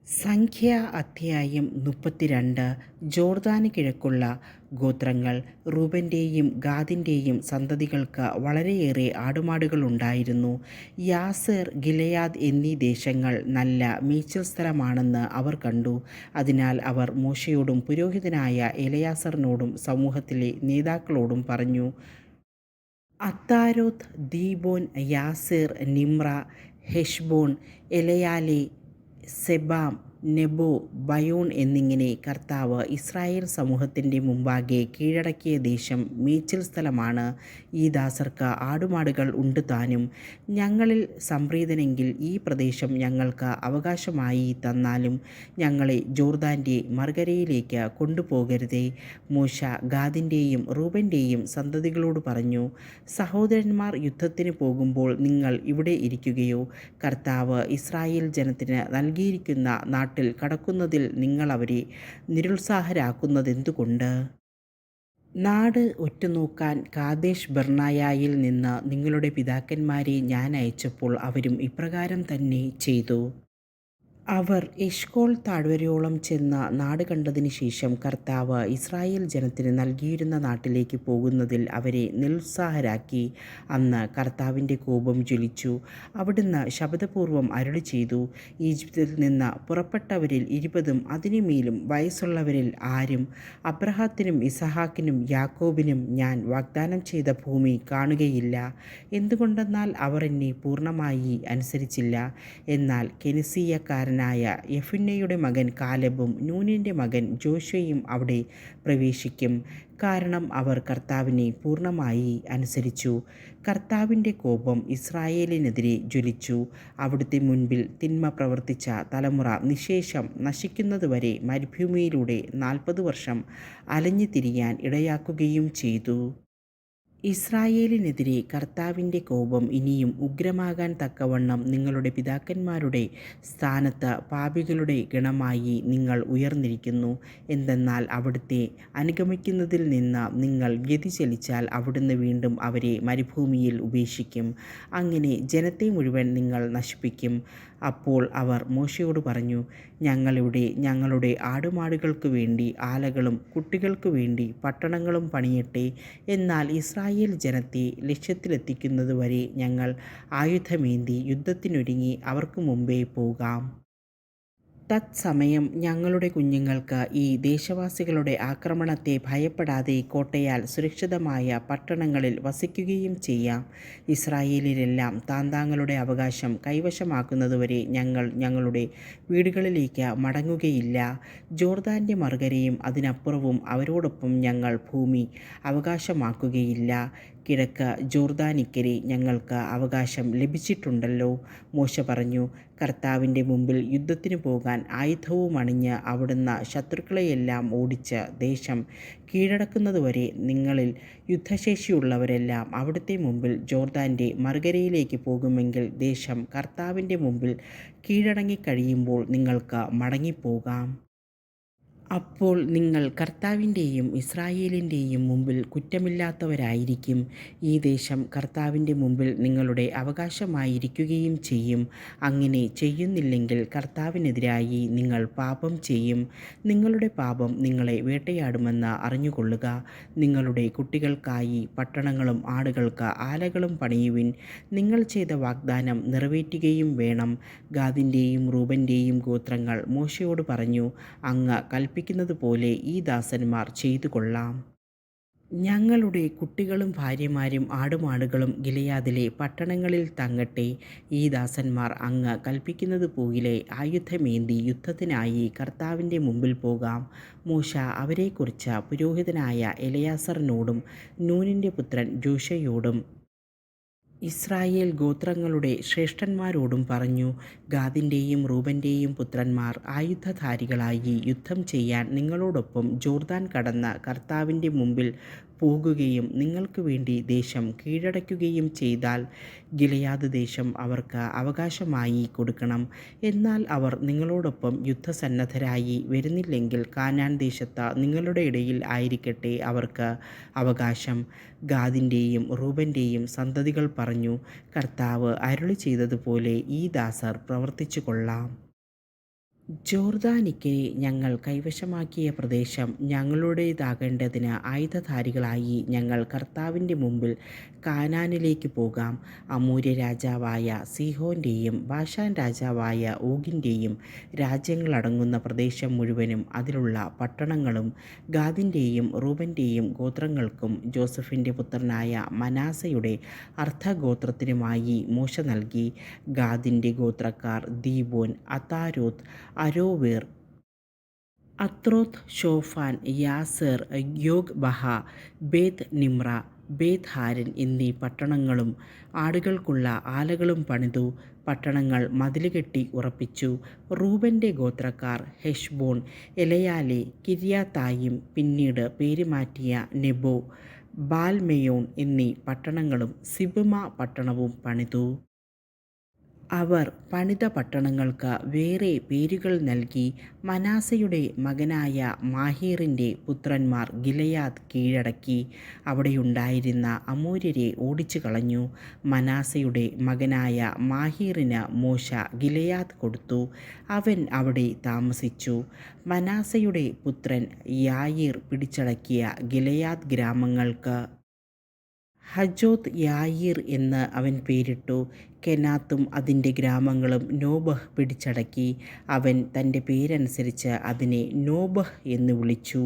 സംഖ്യ അധ്യായം 32. ജോർദാന് കിഴക്കുള്ള ഗോത്രങ്ങൾ. റൂബൻ്റെയും ഗാദിൻ്റെയും സന്തതികൾക്ക് വളരെയേറെ ആടുമാടുകളുണ്ടായിരുന്നു. യാസേർ, ഗിലെയാദ് എന്നീ ദേശങ്ങൾ നല്ല മേച്ചിൽ സ്ഥലമാണെന്ന് അവർ കണ്ടു. അതിനാൽ അവർ മോശയോടും പുരോഹിതനായ എലയാസറിനോടും സമൂഹത്തിലെ നേതാക്കളോടും പറഞ്ഞു, അത്താരോത്ത്, Dibon, Jazer, Nimrah, Heshbon, എലയാലെ, സെബാം, Nebo, Bayern എന്നിങ്ങനെ കർത്താവ് ഇസ്രായേൽ സമൂഹത്തിൻ്റെ മുമ്പാകെ കീഴടക്കിയ ദേശം മേച്ചിൽ സ്ഥലമാണ്. ഈ ദാസർക്ക് ആടുമാടുകൾ ഉണ്ട് താനും. ഞങ്ങളിൽ സംപ്രീതനെങ്കിൽ ഈ പ്രദേശം ഞങ്ങൾക്ക് അവകാശമായി തന്നാലും ഞങ്ങളെ ജോർദാൻ്റെ മറുകരയിലേക്ക് കൊണ്ടുപോകരുതേ. മോശ ഗാദിൻ്റെയും റൂബൻ്റെയും സന്തതികളോട് പറഞ്ഞു, സഹോദരന്മാർ യുദ്ധത്തിന് പോകുമ്പോൾ നിങ്ങൾ ഇവിടെ ഇരിക്കുകയോ? കർത്താവ് ഇസ്രായേൽ ജനത്തിന് നൽകിയിരിക്കുന്ന നാട്ടിൽ കടക്കുന്നതിൽ നിങ്ങളവരെ നിരുത്സാഹരാക്കുന്നതെന്തുകൊണ്ട്? നാട് ഒറ്റുനോക്കാൻ കാദേശ് ബർണയായിൽ നിന്ന് നിങ്ങളുടെ പിതാക്കന്മാരെ ഞാൻ അയച്ചപ്പോൾ അവരും ഇപ്രകാരം തന്നെ ചെയ്തു. അവർ എഷ്കോൾ താഴ്വരയോളം ചെന്ന് നാട് കണ്ടതിന് ശേഷം കർത്താവ് ഇസ്രായേൽ ജനത്തിന് നൽകിയിരുന്ന നാട്ടിലേക്ക് പോകുന്നതിൽ അവരെ നിരുത്സാഹരാക്കി. അന്ന് കർത്താവിൻ്റെ കോപം ജ്വലിച്ചു. അവിടുന്ന് ശപഥപൂർവം അരുളി ചെയ്തു, ഈജിപ്തിൽ നിന്ന് പുറപ്പെട്ടവരിൽ 20 അതിനുമേലും വയസ്സുള്ളവരിൽ ആരും അബ്രഹാത്തിനും ഇസഹാക്കിനും യാക്കോബിനും ഞാൻ വാഗ്ദാനം ചെയ്ത ഭൂമി കാണുകയില്ല. എന്തുകൊണ്ടെന്നാൽ അവർ എന്നെ പൂർണ്ണമായി അനുസരിച്ചില്ല. എന്നാൽ കെനിസീയക്കാരൻ യെഫുന്നെയുടെ മകൻ കാലെബും നൂനിൻ്റെ മകൻ ജോഷുവയും അവിടെ പ്രവേശിക്കും. കാരണം അവർ കർത്താവിനെ പൂർണ്ണമായി അനുസരിച്ചു. കർത്താവിൻ്റെ കോപം ഇസ്രായേലിനെതിരെ ജ്വലിച്ചു. അവിടുത്തെ മുൻപിൽ തിന്മ പ്രവർത്തിച്ച തലമുറ നിശേഷം നശിക്കുന്നതുവരെ മരുഭൂമിയിലൂടെ 40 വർഷം അലഞ്ഞു തിരിയാൻ ഇടയാക്കുകയും ചെയ്തു. ഇസ്രായേലിനെതിരെ കർത്താവിൻ്റെ കോപം ഇനിയും ഉഗ്രമാകാൻ തക്കവണ്ണം നിങ്ങളുടെ പിതാക്കന്മാരുടെ സ്ഥാനത്ത് പാപികളുടെ ഗണമായി നിങ്ങൾ ഉയർന്നിരിക്കുന്നു. എന്തെന്നാൽ അവിടുത്തെ അനുഗമിക്കുന്നതിൽ നിന്ന് നിങ്ങൾ വ്യതിചലിച്ചാൽ അവിടുന്ന് വീണ്ടും അവരെ മരുഭൂമിയിൽ ഉപേക്ഷിക്കും. അങ്ങനെ ജനത്തെ മുഴുവൻ നിങ്ങൾ നശിപ്പിക്കും. അപ്പോൾ അവർ മോശയോട് പറഞ്ഞു, ഞങ്ങളിവിടെ ഞങ്ങളുടെ ആടുമാടുകൾക്ക് വേണ്ടി ആലകളും കുട്ടികൾക്ക് വേണ്ടി പട്ടണങ്ങളും പണിയട്ടെ. എന്നാൽ ഇസ്രായേൽ ജനത്തെ ലക്ഷ്യത്തിലെത്തിക്കുന്നതുവരെ ഞങ്ങൾ ആയുധമേന്തി യുദ്ധത്തിനൊരുങ്ങി അവർക്ക് മുമ്പേ പോകാം. തത്സമയം ഞങ്ങളുടെ കുഞ്ഞുങ്ങൾക്ക് ഈ ദേശവാസികളുടെ ആക്രമണത്തെ ഭയപ്പെടാതെ കോട്ടയാൽ സുരക്ഷിതമായ പട്ടണങ്ങളിൽ വസിക്കുകയും ചെയ്യാം. ഇസ്രായേലിലെല്ലാം താന്താങ്ങളുടെ അവകാശം കൈവശമാക്കുന്നതുവരെ ഞങ്ങൾ ഞങ്ങളുടെ വീടുകളിലേക്ക് മടങ്ങുകയില്ല. ജോർദാൻ്റെ മറുകരയും അതിനപ്പുറവും അവരോടൊപ്പം ഞങ്ങൾ ഭൂമി അവകാശമാക്കുകയില്ല. കിഴക്ക് ജോർദാനിക്കരെ ഞങ്ങൾക്ക് അവകാശം ലഭിച്ചിട്ടുണ്ടല്ലോ. മോശ പറഞ്ഞു, കർത്താവിൻ്റെ മുമ്പിൽ യുദ്ധത്തിന് പോകാൻ ആയുധവുമണിഞ്ഞ് അവിടുന്ന് ശത്രുക്കളെയെല്ലാം ഓടിച്ച് ദേശം കീഴടക്കുന്നതുവരെ നിങ്ങളിൽ യുദ്ധശേഷിയുള്ളവരെല്ലാം അവിടുത്തെ മുമ്പിൽ ജോർദാൻ്റെ മറുകരയിലേക്ക് പോകുമെങ്കിൽ ദേശം കർത്താവിൻ്റെ മുമ്പിൽ കീഴടങ്ങിക്കഴിയുമ്പോൾ നിങ്ങൾക്ക് മടങ്ങിപ്പോകാം. അപ്പോൾ നിങ്ങൾ കർത്താവിൻ്റെയും ഇസ്രായേലിൻ്റെയും മുമ്പിൽ കുറ്റമില്ലാത്തവരായിരിക്കും. ഈ ദേശം കർത്താവിൻ്റെ മുമ്പിൽ നിങ്ങളുടെ അവകാശമായിരിക്കുകയും ചെയ്യും. അങ്ങനെ ചെയ്യുന്നില്ലെങ്കിൽ കർത്താവിനെതിരായി നിങ്ങൾ പാപം ചെയ്യും. നിങ്ങളുടെ പാപം നിങ്ങളെ വേട്ടയാടുമെന്ന് അറിഞ്ഞുകൊള്ളുക. നിങ്ങളുടെ കുട്ടികൾക്കായി പട്ടണങ്ങളും ആടുകൾക്ക് ആലകളും പണിയുവിൻ. നിങ്ങൾ ചെയ്ത വാഗ്ദാനം നിറവേറ്റുകയും വേണം. ഗാദിൻ്റെയും റൂബൻ്റെയും ഗോത്രങ്ങൾ മോശയോട് പറഞ്ഞു, അങ്ങ് കൽപ്പിക്കുന്നത് പോലെ ഈ ദാസന്മാർ ചെയ്തു കൊള്ളാം. ഞങ്ങളുടെ കുട്ടികളും ഭാര്യമാരും ആടുമാടുകളും ഗിലെയാദിലെ പട്ടണങ്ങളിൽ തങ്ങട്ടെ. ഈ ദാസന്മാർ അങ്ങ് കൽപ്പിക്കുന്നത് പോലെ ആയുധമേന്തി യുദ്ധത്തിനായി കർത്താവിൻ്റെ മുമ്പിൽ പോകാം. മോശ അവരെക്കുറിച്ച് പുരോഹിതനായ എലയാസറിനോടും നൂനിൻ്റെ പുത്രൻ ജോഷയോടും ഇസ്രായേൽ ഗോത്രങ്ങളുടെ ശ്രേഷ്ഠന്മാരോടും പറഞ്ഞു, ഗാദിൻ്റെയും റൂബൻ്റെയും പുത്രന്മാർ ആയുധധാരികളായി യുദ്ധം ചെയ്യാൻ നിങ്ങളോടൊപ്പം ജോർദാൻ കടന്ന് കർത്താവിൻ്റെ മുമ്പിൽ പോകുകയും നിങ്ങൾക്ക് വേണ്ടി ദേശം കീഴടക്കുകയും ചെയ്താൽ ഗിലെയാദ് ദേശം അവർക്ക് അവകാശമായി കൊടുക്കണം. എന്നാൽ അവർ നിങ്ങളോടൊപ്പം യുദ്ധസന്നദ്ധരായി വരുന്നില്ലെങ്കിൽ കാനാൻ ദേശത്ത് നിങ്ങളുടെ ഇടയിൽ ആയിരിക്കട്ടെ അവർക്ക് അവകാശം. ഗാദിൻ്റെയും റൂബൻ്റെയും സന്തതികൾ പറഞ്ഞു, കർത്താവ് അരുളി ചെയ്തതുപോലെ ഈ ദാസർ പ്രവർത്തിച്ചു കൊള്ളാം. ജോർദാനിക്കരെ ഞങ്ങൾ കൈവശമാക്കിയ പ്രദേശം ഞങ്ങളുടേതാകേണ്ടതിന് ആയുധധാരികളായി ഞങ്ങൾ കർത്താവിൻ്റെ മുമ്പിൽ കാനാനിലേക്ക് പോകാം. അമോര്യ രാജാവായ സീഹോൻ്റെയും ബാശാൻ രാജാവായ ഓഗിൻ്റെയും രാജ്യങ്ങളടങ്ങുന്ന പ്രദേശം മുഴുവനും അതിലുള്ള പട്ടണങ്ങളും ഗാദിൻ്റെയും റൂബൻ്റെയും ഗോത്രങ്ങൾക്കും ജോസഫിൻ്റെ പുത്രനായ മനാസയുടെ അർദ്ധഗോത്രത്തിനുമായി മോശെ നൽകി. ഗാദിൻ്റെ ഗോത്രക്കാർ Dibon, അതാരോത്ത്, Aroer, അത്രോത്ത്, ഷോഫാൻ, Jazer, യോഗ്ബഹ, ബേത്ത് Nimrah, ബേത്ത് Haran എന്നീ പട്ടണങ്ങളും ആടുകൾക്കുള്ള ആലകളും പണിതു. പട്ടണങ്ങൾ മതിലുകെട്ടി ഉറപ്പിച്ചു. റൂബൻ്റെ ഗോത്രക്കാർ ഹെഷ്ബോൻ, എലയാലെ, കിര്യാതായിം, പിന്നീട് പേരുമാറ്റിയ നെബോ, ബാൽമെയോൺ എന്നീ പട്ടണങ്ങളും സിബ്മ പട്ടണവും പണിതു. അവർ പണിത പട്ടണങ്ങൾക്ക് വേറെ പേരുകൾ നൽകി. മനാസയുടെ മകനായ മാഹീറിൻ്റെ പുത്രന്മാർ ഗിലെയാദ് കീഴടക്കി അവിടെയുണ്ടായിരുന്ന അമോര്യരെ ഓടിച്ചു കളഞ്ഞു. മനാസയുടെ മകനായ മാഹീറിന് മോശെ ഗിലെയാദ് കൊടുത്തു. അവൻ അവിടെ താമസിച്ചു. മനാസയുടെ പുത്രൻ യായീർ പിടിച്ചടക്കിയ ഗിലെയാദ് ഗ്രാമങ്ങൾക്ക് ഹജോത്ത് യായീർ എന്ന് അവൻ പേരിട്ടു. കെനാത്തും അതിൻ്റെ ഗ്രാമങ്ങളും നോബഹ് പിടിച്ചടക്കി. അവൻ തൻ്റെ പേരനുസരിച്ച് അതിനെ നോബഹ് എന്ന് വിളിച്ചു.